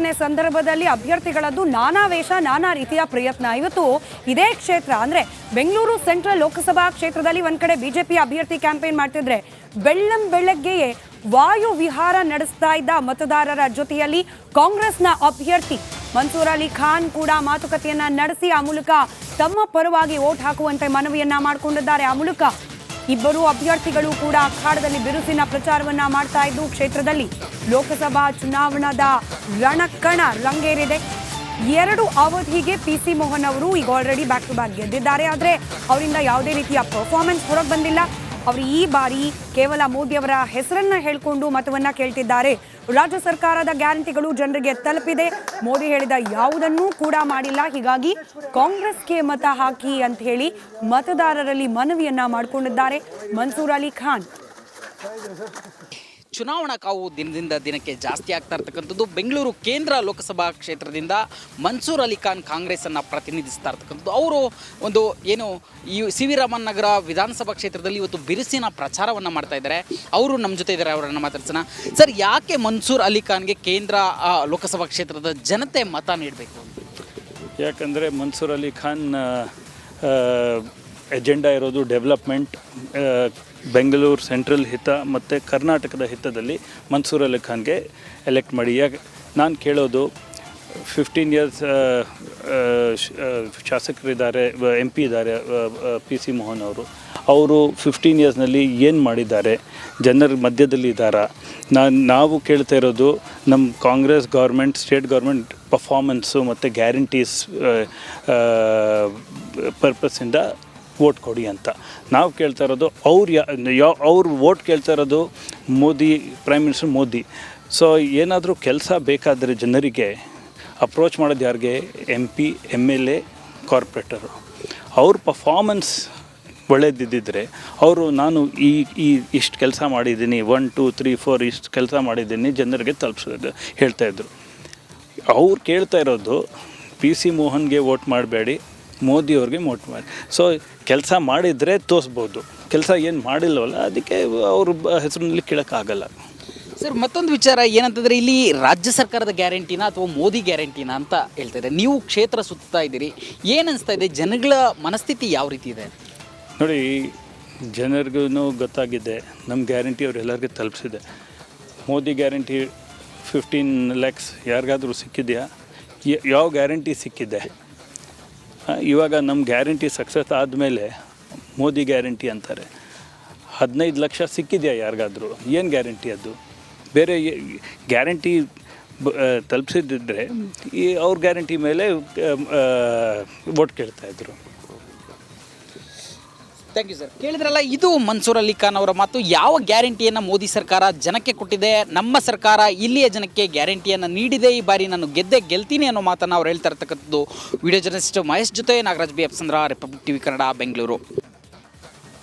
ಚುನಾವಣೆ ಸಂದರ್ಭದಲ್ಲಿ ಅಭ್ಯರ್ಥಿಗಳದ್ದು ನಾನಾ ವೇಷ ನಾನಾ ರೀತಿಯ ಪ್ರಯತ್ನ. ಇವತ್ತು ಇದೇ ಕ್ಷೇತ್ರ ಅಂದ್ರೆ ಬೆಂಗಳೂರು ಸೆಂಟ್ರಲ್ ಲೋಕಸಭಾ ಕ್ಷೇತ್ರದಲ್ಲಿ ಒಂದ್ ಕಡೆ ಬಿಜೆಪಿ ಅಭ್ಯರ್ಥಿ ಕ್ಯಾಂಪೇನ್ ಮಾಡ್ತಿದ್ರೆ ಬೆಳ್ಳಂಬೆಳಗ್ಗೆಯೇ ವಾಯು ವಿಹಾರ ನಡೆಸ್ತಾ ಇದ್ದ ಮತದಾರರ ಜೊತೆಯಲ್ಲಿ ಕಾಂಗ್ರೆಸ್ನ ಅಭ್ಯರ್ಥಿ ಮನ್ಸೂರ್ ಅಲಿ ಖಾನ್ ಕೂಡ ಮಾತುಕತೆಯನ್ನ ನಡೆಸಿ ಆ ಮೂಲಕ ತಮ್ಮ ಪರವಾಗಿ ವೋಟ್ ಹಾಕುವಂತೆ ಮನವಿಯನ್ನ ಮಾಡಿಕೊಂಡಿದ್ದಾರೆ. ಆ ಮೂಲಕ ಇಬ್ಬರು ಅಭ್ಯರ್ಥಿಗಳು ಕೂಡ ಅಖಾಡದಲ್ಲಿ ಬಿರುಸಿನ ಪ್ರಚಾರವನ್ನ ಮಾಡ್ತಾ ಇದ್ದು ಕ್ಷೇತ್ರದಲ್ಲಿ ಲೋಕಸಭಾ ಚುನಾವಣಾದ ರಣಕಣ ರಂಗೇರಿದೆ. 2 ಅವಧಿಗೆ ಪಿಸಿ ಮೋಹನ್ ಅವರು ಈಗ ಆಲ್ರೆಡಿ ಬ್ಯಾಕ್ ಟು ಬ್ಯಾಕ್ ಗೆದ್ದಿದ್ದಾರೆ. ಆದರೆ ಅವರಿಂದ ಯಾವುದೇ ರೀತಿಯ ಪರ್ಫಾರ್ಮೆನ್ಸ್ ಹೊರಗೆ ಬಂದಿಲ್ಲ. ಅವರು ಈ ಬಾರಿ ಕೇವಲ ಮೋದಿ ಅವರ ಹೆಸರನ್ನ ಹೇಳ್ಕೊಂಡು ಮತವನ್ನ ಕೇಳ್ತಿದ್ದಾರೆ. ರಾಜ್ಯ ಸರ್ಕಾರದ ಗ್ಯಾರಂಟಿಗಳು ಜನರಿಗೆ ತಲುಪಿದೆ, ಮೋದಿ ಹೇಳಿದ ಯಾವುದನ್ನೂ ಕೂಡ ಮಾಡಿಲ್ಲ, ಹೀಗಾಗಿ ಕಾಂಗ್ರೆಸ್ಗೆ ಮತ ಹಾಕಿ ಅಂತ ಹೇಳಿ ಮತದಾರರಲ್ಲಿ ಮನವಿಯನ್ನ ಮಾಡಿಕೊಂಡಿದ್ದಾರೆ ಮನ್ಸೂರ್ ಅಲಿ ಖಾನ್. ಚುನಾವಣಾ ಕಾವು ದಿನದಿಂದ ದಿನಕ್ಕೆ ಜಾಸ್ತಿ ಆಗ್ತಾ ಇರ್ತಕ್ಕಂಥದ್ದು. ಬೆಂಗಳೂರು ಕೇಂದ್ರ ಲೋಕಸಭಾ ಕ್ಷೇತ್ರದಿಂದ ಮನ್ಸೂರ್ ಅಲಿ ಖಾನ್ ಕಾಂಗ್ರೆಸ್ಸನ್ನು ಪ್ರತಿನಿಧಿಸ್ತಾ ಇರ್ತಕ್ಕಂಥದ್ದು. ಅವರು ಒಂದು ಏನು ಈ ಸಿ ವಿ ರಾಮನ್ ನಗರ ವಿಧಾನಸಭಾ ಕ್ಷೇತ್ರದಲ್ಲಿ ಇವತ್ತು ಬಿರುಸಿನ ಪ್ರಚಾರವನ್ನು ಮಾಡ್ತಾ ಇದ್ದಾರೆ. ಅವರು ನಮ್ಮ ಜೊತೆ ಇದ್ದಾರೆ, ಅವರನ್ನು ಮಾತಾಡ್ಸೋಣ. ಸರ್, ಯಾಕೆ ಮನ್ಸೂರ್ ಅಲಿ ಖಾನ್ಗೆ ಕೇಂದ್ರ ಲೋಕಸಭಾ ಕ್ಷೇತ್ರದ ಜನತೆ ಮತ ನೀಡಬೇಕು? ಯಾಕಂದರೆ ಮನ್ಸೂರ್ ಅಲಿ ಖಾನ್ ಎಜೆಂಡಾ ಇರೋದು ಡೆವಲಪ್ಮೆಂಟ್, ಬೆಂಗಳೂರು ಸೆಂಟ್ರಲ್ ಹಿತ ಮತ್ತು ಕರ್ನಾಟಕದ ಹಿತದಲ್ಲಿ ಮನ್ಸೂರ್ ಅಲಿ ಖಾನ್ಗೆ ಎಲೆಕ್ಟ್ ಮಾಡಿ. ಯಾಕೆ ನಾನು ಕೇಳೋದು, 15 ಇಯರ್ಸ್ ಶಾಸಕರಿದ್ದಾರೆ, MP ಇದ್ದಾರೆ PC ಮೋಹನ್ ಅವರು 15 ಇಯರ್ಸ್ನಲ್ಲಿ ಏನು ಮಾಡಿದ್ದಾರೆ, ಜನರ ಮಧ್ಯದಲ್ಲಿ ಇದ್ದಾರಾ? ನಾವು ಕೇಳ್ತಾ ಇರೋದು ನಮ್ಮ Congress government, state government performance ಮತ್ತು ಗ್ಯಾರಂಟೀಸ್ ಪರ್ಪಸ್ಸಿಂದ ವೋಟ್ ಕೊಡಿ ಅಂತ ನಾವು ಕೇಳ್ತಾ ಇರೋದು. ಅವ್ರು ವೋಟ್ ಕೇಳ್ತಾ ಇರೋದು Modi, prime minister Modi. So ಏನಾದರೂ ಕೆಲಸ ಬೇಕಾದರೆ ಜನರಿಗೆ ಅಪ್ರೋಚ್ ಮಾಡೋದು ಯಾರಿಗೆ? MP, MLA, corporator. ಅವ್ರ ಪರ್ಫಾರ್ಮೆನ್ಸ್ ಒಳ್ಳೆದಿದ್ದರೆ ನಾನು ಇಷ್ಟು ಕೆಲಸ ಮಾಡಿದ್ದೀನಿ, 1 2 3 4 ಇಷ್ಟು ಕೆಲಸ ಮಾಡಿದ್ದೀನಿ ಜನರಿಗೆ ತಲುಪಿಸೋದು ಹೇಳ್ತಾಯಿದ್ರು. ಅವ್ರು ಕೇಳ್ತಾ ಇರೋದು PC ಮೋಹನ್ಗೆ ವೋಟ್ ಮಾಡಬೇಡಿ, ಮೋದಿಯವ್ರಿಗೆ ವೋಟ್ ಮಾಡಿ. ಸೊ ಕೆಲಸ ಮಾಡಿದರೆ ತೋರಿಸ್ಬೋದು, ಕೆಲಸ ಏನು ಮಾಡಿಲ್ಲವಲ್ಲ, ಅದಕ್ಕೆ ಅವ್ರ ಹೆಸರಿನಲ್ಲಿ ಕೇಳೋಕ್ಕಾಗಲ್ಲ. ಸರ್, ಮತ್ತೊಂದು ವಿಚಾರ ಏನಂತಂದರೆ, ಇಲ್ಲಿ ರಾಜ್ಯ ಸರ್ಕಾರದ ಗ್ಯಾರಂಟಿನ ಅಥವಾ ಮೋದಿ ಗ್ಯಾರಂಟಿನ ಅಂತ ಹೇಳ್ತಾ ಇದ್ದಾರೆ. ನೀವು ಕ್ಷೇತ್ರ ಸುತ್ತಾ ಇದ್ದೀರಿ, ಏನು ಅನಿಸ್ತಾ ಇದೆ? ಜನಗಳ ಮನಸ್ಥಿತಿ ಯಾವ ರೀತಿ ಇದೆ? ನೋಡಿ, ಜನರಿಗೂ ಗೊತ್ತಾಗಿದೆ ನಮ್ಮ ಗ್ಯಾರಂಟಿ ಅವರೆಲ್ಲರಿಗೂ ತಲುಪಿಸಿದೆ. ಮೋದಿ ಗ್ಯಾರಂಟಿ 15 lakhs ಯಾರಿಗಾದರೂ ಸಿಕ್ಕಿದೆಯಾ? ಯಾವ ಗ್ಯಾರಂಟಿ ಸಿಕ್ಕಿದೆ? ಇವಾಗ ನಮ್ಮ ಗ್ಯಾರಂಟಿ ಸಕ್ಸಸ್ ಆದಮೇಲೆ ಮೋದಿ ಗ್ಯಾರಂಟಿ ಅಂತಾರೆ. 15 ಲಕ್ಷ ಸಿಕ್ಕಿದೆಯಾ ಯಾರಿಗಾದರೂ? ಏನು ಗ್ಯಾರಂಟಿ ಅದು? ಬೇರೆ ಗ್ಯಾರಂಟಿ ತಲುಪಿಸಿದ್ರೆ ಅವ್ರ ಗ್ಯಾರಂಟಿ ಮೇಲೆ ವೋಟ್ ಕೇಳ್ತಾಯಿದ್ರು. Thank you sir. ಕೇಳಿದ್ರಲ್ಲ, ಇದು ಮನ್ಸೂರ್ ಅಲಿ ಖಾನ್ ಅವರ ಮಾತು. ಯಾವ ಗ್ಯಾರಂಟಿಯನ್ನು ಮೋದಿ ಸರ್ಕಾರ ಜನಕ್ಕೆ ಕೊಟ್ಟಿದೆ, ನಮ್ಮ ಸರ್ಕಾರ ಇಲ್ಲಿಯ ಜನಕ್ಕೆ ಗ್ಯಾರಂಟಿಯನ್ನು ನೀಡಿದೆ, ಈ ಬಾರಿ ನಾನು ಗೆಲ್ತೀನಿ ಅನ್ನೋ ಮಾತನ್ನು ಅವ್ರು ಹೇಳ್ತಾ ಇರ್ತಕ್ಕಂಥದ್ದು. ವಿಡಿಯೋ ಜರ್ನಲಿಸ್ಟ್ ಮಹೇಶ್ ಜೊತೆ Nagaraj BF Sandra, Republic TV Kannada, Bengaluru.